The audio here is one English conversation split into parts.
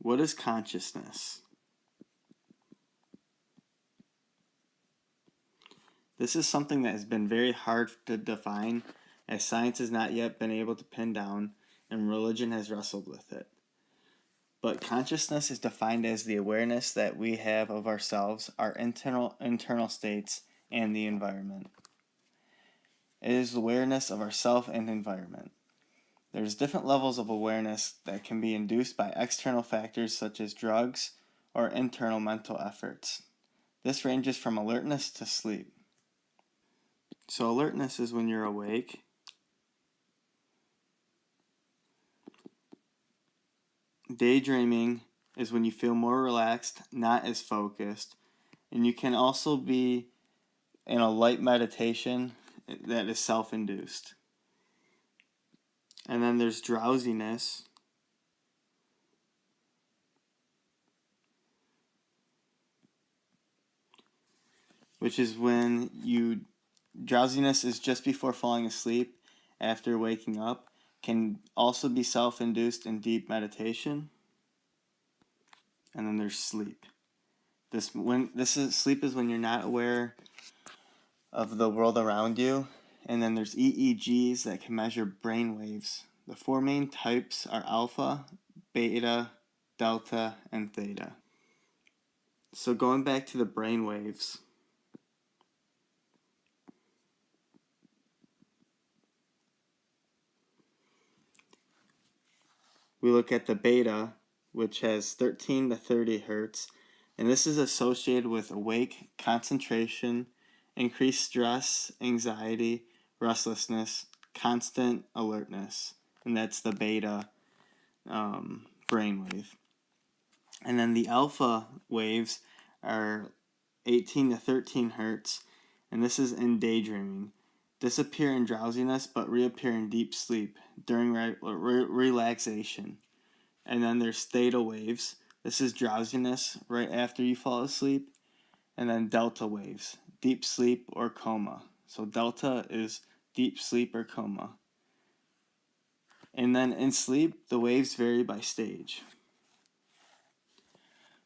What is consciousness? This is something that has been very hard to define, as science has not yet been able to pin down, and religion has wrestled with it. But consciousness is defined as the awareness that we have of ourselves, our internal states, and the environment. It is awareness of ourself and environment. There's different levels of awareness that can be induced by external factors such as drugs or internal mental efforts. This ranges from alertness to sleep. So alertness is when you're awake. Daydreaming is when you feel more relaxed, not as focused, and you can also be in a light meditation that is self-induced. And then there's drowsiness, which is when drowsiness is just before falling asleep after waking up, can also be self-induced in deep meditation. And then there's sleep. Sleep is when you're not aware of the world around you. And then there's EEGs that can measure brain waves. The four main types are alpha, beta, delta, and theta. So going back to the brain waves, we look at the beta, which has 13 to 30 hertz, and this is associated with awake, concentration, increased stress, anxiety, restlessness, constant alertness, and that's the beta brainwave. And then the alpha waves are 18 to 13 hertz, and this is in daydreaming. Disappear in drowsiness but reappear in deep sleep during relaxation. And then there's theta waves. This is drowsiness right after you fall asleep. And then delta waves, deep sleep or coma. So delta is deep sleep or coma. And then in sleep, the waves vary by stage.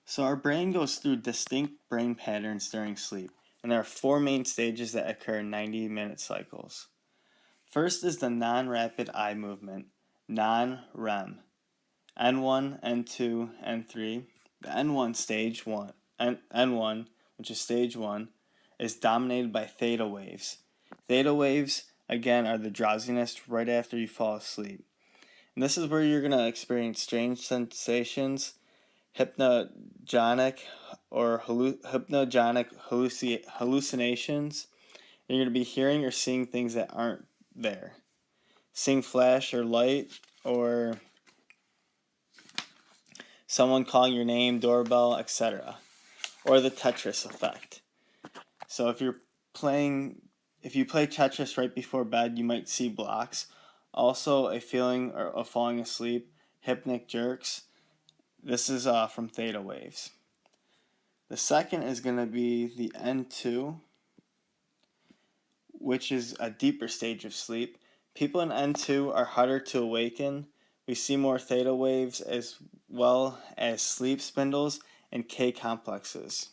So our brain goes through distinct brain patterns during sleep, and there are four main stages that occur in 90-minute cycles. First is the non-rapid eye movement, non-REM. N1, N2, N3. The N1 stage 1, N1, which is stage 1, is dominated by theta waves. Theta waves, again, are the drowsiness right after you fall asleep. And this is where you're going to experience strange sensations, hypnogenic hallucinations. You're going to be hearing or seeing things that aren't there. Seeing flash or light, or someone calling your name, doorbell, etc. Or the Tetris effect. So if you play Tetris right before bed, you might see blocks. Also, a feeling of falling asleep, hypnic jerks. This is from theta waves. The second is going to be the N2, which is a deeper stage of sleep. People in N2 are harder to awaken. We see more theta waves as well as sleep spindles and K complexes.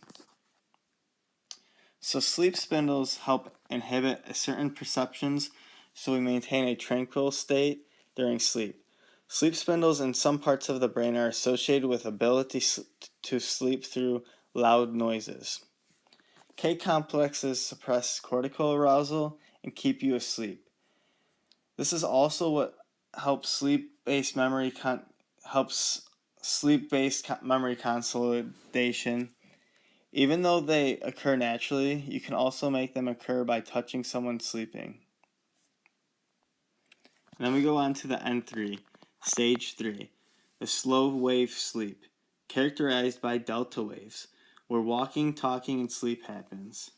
So sleep spindles help inhibit certain perceptions so we maintain a tranquil state during sleep. Sleep spindles in some parts of the brain are associated with ability to sleep through loud noises. K complexes suppress cortical arousal and keep you asleep. This is also what helps sleep-based memory consolidation. Even though they occur naturally, you can also make them occur by touching someone sleeping. And then we go on to the N3, stage 3, the slow wave sleep, characterized by delta waves, where walking, talking, and sleep happens.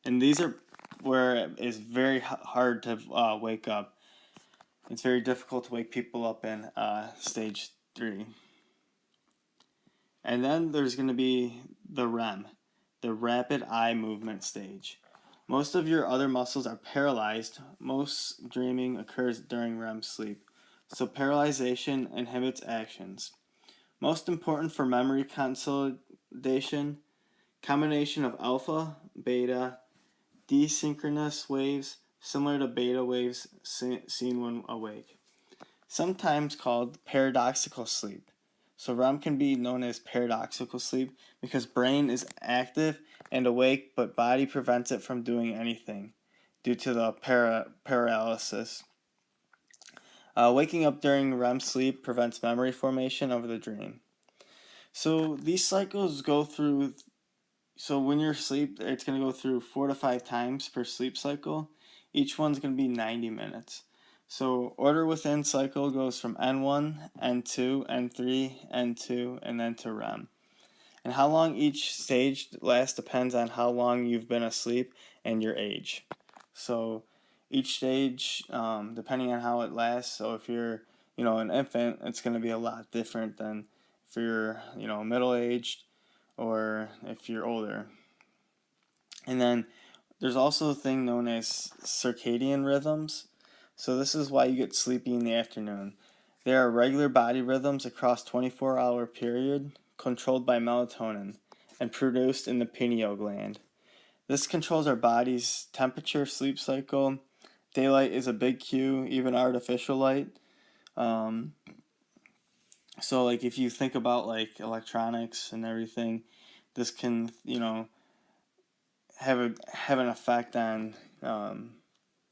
And these are where it is very hard to wake up. It's very difficult to wake people up in stage 3. And then there's going to be the REM, the rapid eye movement stage. Most of your other muscles are paralyzed. Most dreaming occurs during REM sleep. So paralyzation inhibits actions. Most important for memory consolidation, combination of alpha, beta, desynchronous waves similar to beta waves seen when awake, sometimes called paradoxical sleep. So REM can be known as paradoxical sleep because brain is active and awake, but body prevents it from doing anything due to the paralysis. Waking up during REM sleep prevents memory formation of the dream. So these cycles go through. So when you're asleep, it's going to go through 4 to 5 times per sleep cycle. Each one's going to be 90 minutes. So order within cycle goes from N1, N2, N3, N2, and then to REM. And how long each stage lasts depends on how long you've been asleep and your age. So each stage, depending on how it lasts, so if you're, an infant, it's going to be a lot different than if you're, middle-aged or if you're older. And then there's also a thing known as circadian rhythms. So this is why you get sleepy in the afternoon. There are regular body rhythms across 24-hour period controlled by melatonin and produced in the pineal gland. This controls our body's temperature, sleep cycle. Daylight is a big cue, even artificial light. So like if you think about like electronics and everything, this can, have an effect on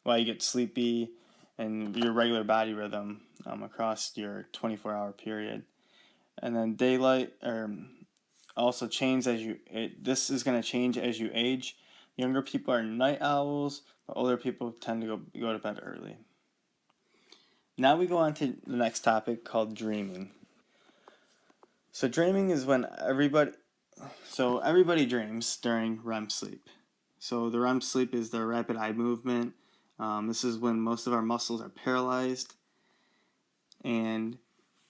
why you get sleepy and your regular body rhythm across your 24-hour period. And then daylight also change as this is going to change as you age. Younger people are night owls, but older people tend to go to bed early. Now we go on to the next topic called dreaming. So dreaming is when everybody dreams during REM sleep. So the REM sleep is the rapid eye movement. This is when most of our muscles are paralyzed. And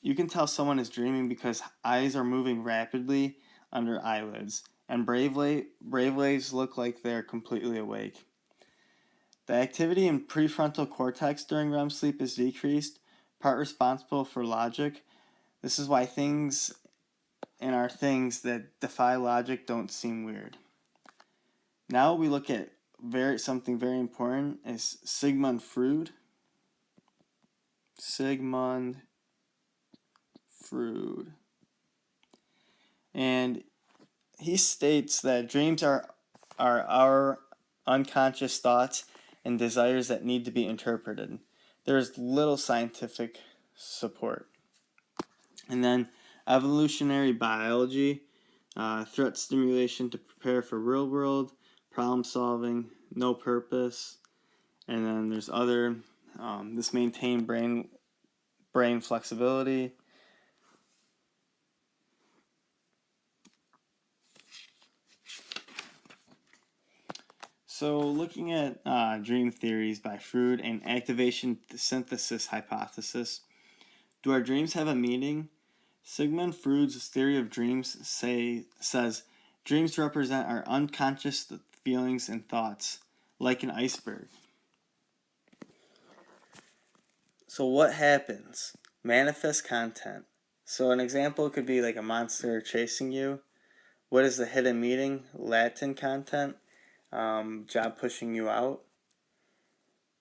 you can tell someone is dreaming because eyes are moving rapidly under eyelids. And brainwaves look like they're completely awake. The activity in prefrontal cortex during REM sleep is decreased, part responsible for logic. This is why things that defy logic don't seem weird. Now we look at something very important is Sigmund Freud. And he states that dreams are our unconscious thoughts and desires that need to be interpreted. There's little scientific support. And then evolutionary biology, threat stimulation to prepare for real world, problem solving, no purpose. And then there's other, this maintain brain flexibility. So looking at dream theories by Freud and activation synthesis hypothesis, do our dreams have a meaning? Sigmund Freud's theory of dreams says dreams represent our unconscious feelings and thoughts, like an iceberg. So what happens? Manifest content. So an example could be like a monster chasing you. What is the hidden meaning? Latent content. Job pushing you out.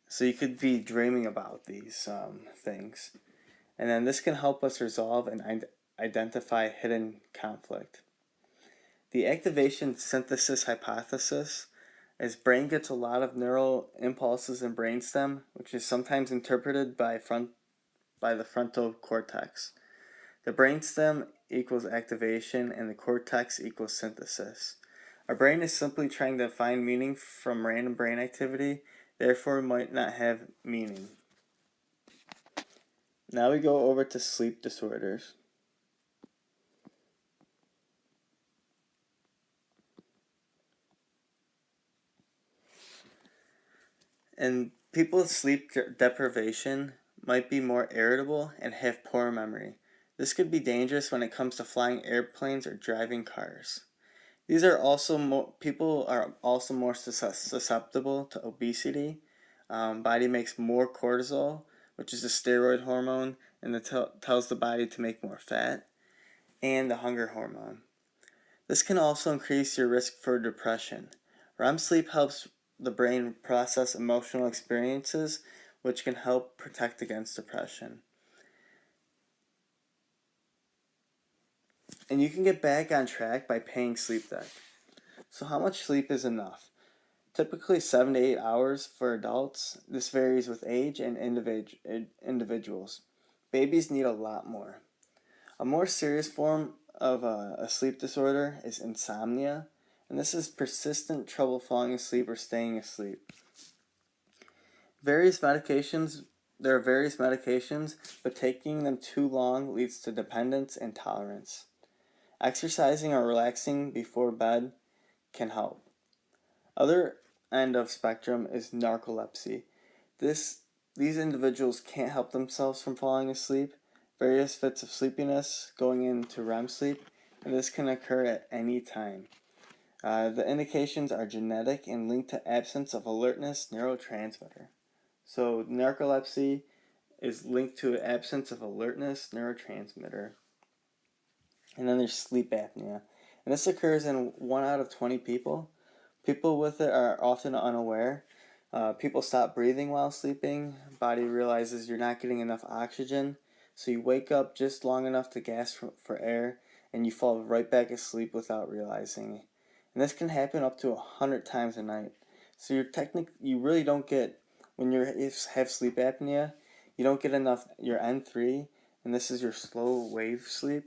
So you could be dreaming about these things. And then this can help us resolve and identify hidden conflict. The activation synthesis hypothesis is brain gets a lot of neural impulses in brainstem, which is sometimes interpreted by the frontal cortex. The brainstem equals activation and the cortex equals synthesis. Our brain is simply trying to find meaning from random brain activity, therefore might not have meaning. Now we go over to sleep disorders. And people with sleep deprivation might be more irritable and have poor memory. This could be dangerous when it comes to flying airplanes or driving cars. People are also more susceptible to obesity. Body makes more cortisol, which is a steroid hormone, and it tells the body to make more fat. and the hunger hormone. This can also increase your risk for depression. REM sleep helps the brain process emotional experiences, which can help protect against depression. And you can get back on track by paying Sleep Deck. So how much sleep is enough? Typically 7 to 8 hours for adults. This varies with age and individuals. Babies need a lot more. A more serious form of a sleep disorder is insomnia, and this is persistent trouble falling asleep or staying asleep. Various medications, there are various medications, but taking them too long leads to dependence and tolerance. Exercising or relaxing before bed can help. Other end of spectrum is narcolepsy. These individuals can't help themselves from falling asleep, various fits of sleepiness going into REM sleep, and this can occur at any time. The indications are genetic and linked to absence of alertness neurotransmitter. So narcolepsy is linked to absence of alertness neurotransmitter. And then there's sleep apnea. And this occurs in 1 out of 20 people. People with it are often unaware. People stop breathing while sleeping. Body realizes you're not getting enough oxygen. So you wake up just long enough to gasp for air and you fall right back asleep without realizing. And this can happen up to 100 times a night. So you really don't get, when you have sleep apnea, you don't get enough your N3, and this is your slow wave sleep.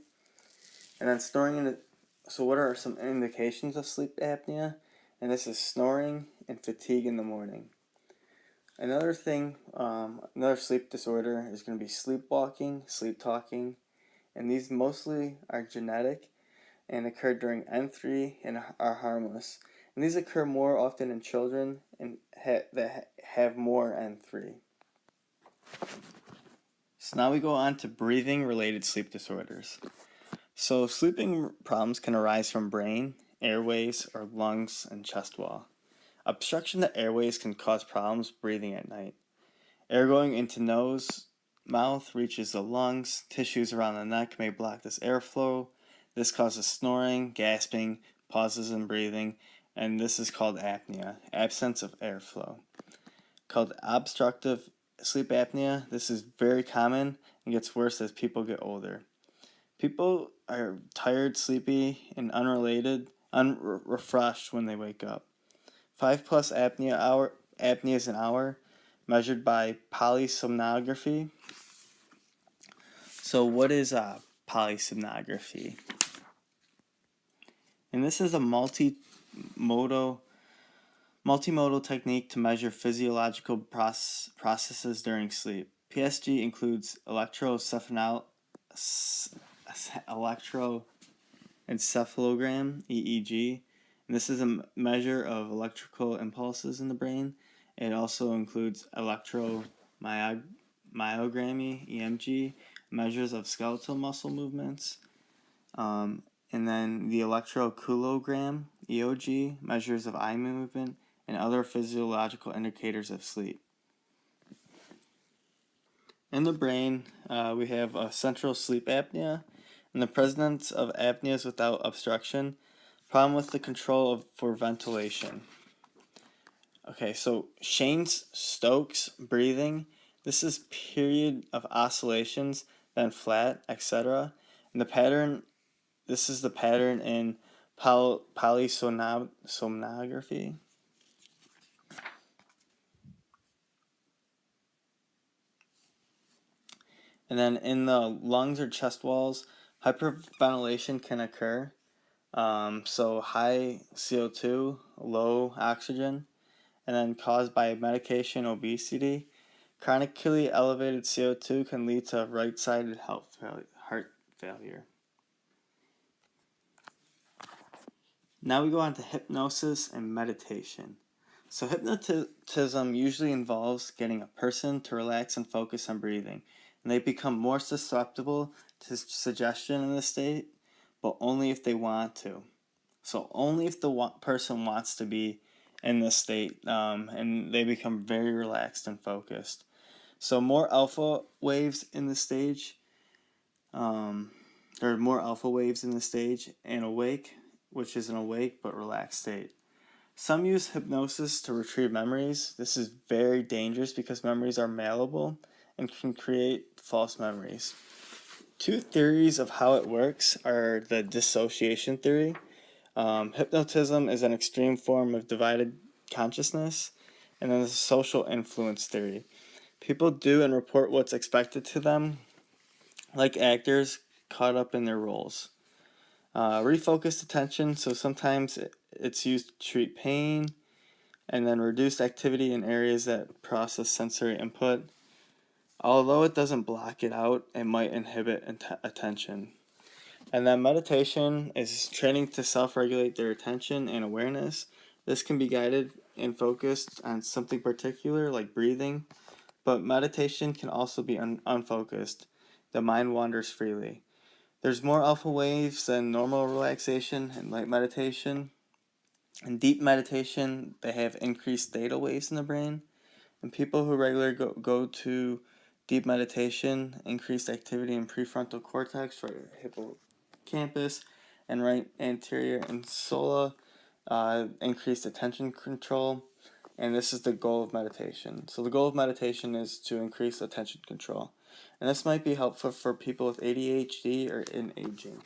And then so what are some indications of sleep apnea? And this is snoring and fatigue in the morning. Another sleep disorder is going to be sleepwalking, sleep talking, and these mostly are genetic and occur during N3 and are harmless. And these occur more often in children and that have more N3. So now we go on to breathing related sleep disorders. So sleeping problems can arise from brain, airways, or lungs and chest wall. Obstruction to airways can cause problems breathing at night. Air going into nose, mouth reaches the lungs. Tissues around the neck may block this airflow. This causes snoring, gasping, pauses in breathing, and this is called apnea, absence of airflow. Called obstructive sleep apnea. This is very common and gets worse as people get older. People are tired, sleepy, and unrefreshed when they wake up. 5+ apneas an hour, measured by polysomnography. So what is polysomnography? And this is a multimodal technique to measure physiological processes during sleep. PSG includes electroencephalogram, EEG, and this is a measure of electrical impulses in the brain. It also includes electromyography, EMG, measures of skeletal muscle movements, and then the electroculogram, EOG, measures of eye movement, and other physiological indicators of sleep. In the brain, we have a central sleep apnea, and the presence of apneas without obstruction, problem with the control for ventilation. Okay, so Cheyne-Stokes breathing, this is period of oscillations, then flat, etc. And this is the pattern in polysomnography. And then in the lungs or chest walls, hyperventilation can occur. So high CO2, low oxygen, and then caused by medication, obesity. Chronically elevated CO2 can lead to right-sided heart failure. Now we go on to hypnosis and meditation. So hypnotism usually involves getting a person to relax and focus on breathing, and they become more susceptible to suggestion in this state, but only if they want to. So only if the person wants to be in this state, and they become very relaxed and focused. So more alpha waves in this stage, There are more alpha waves in the stage, and awake, which is an awake but relaxed state. Some use hypnosis to retrieve memories. This is very dangerous because memories are malleable and can create false memories. Two theories of how it works are the dissociation theory. Hypnotism is an extreme form of divided consciousness, and then the social influence theory. People do and report what's expected to them, like actors caught up in their roles. Refocused attention, so sometimes it's used to treat pain, and then reduced activity in areas that process sensory input. Although it doesn't block it out, it might inhibit attention. And then meditation is training to self-regulate their attention and awareness. This can be guided and focused on something particular like breathing, but meditation can also be unfocused. The mind wanders freely. There's more alpha waves than normal relaxation and light meditation. In deep meditation, they have increased theta waves in the brain. And people who regularly go to deep meditation, increased activity in prefrontal cortex, right hippocampus, and right anterior insula, increased attention control, and this is the goal of meditation. So the goal of meditation is to increase attention control, and this might be helpful for people with ADHD or in aging.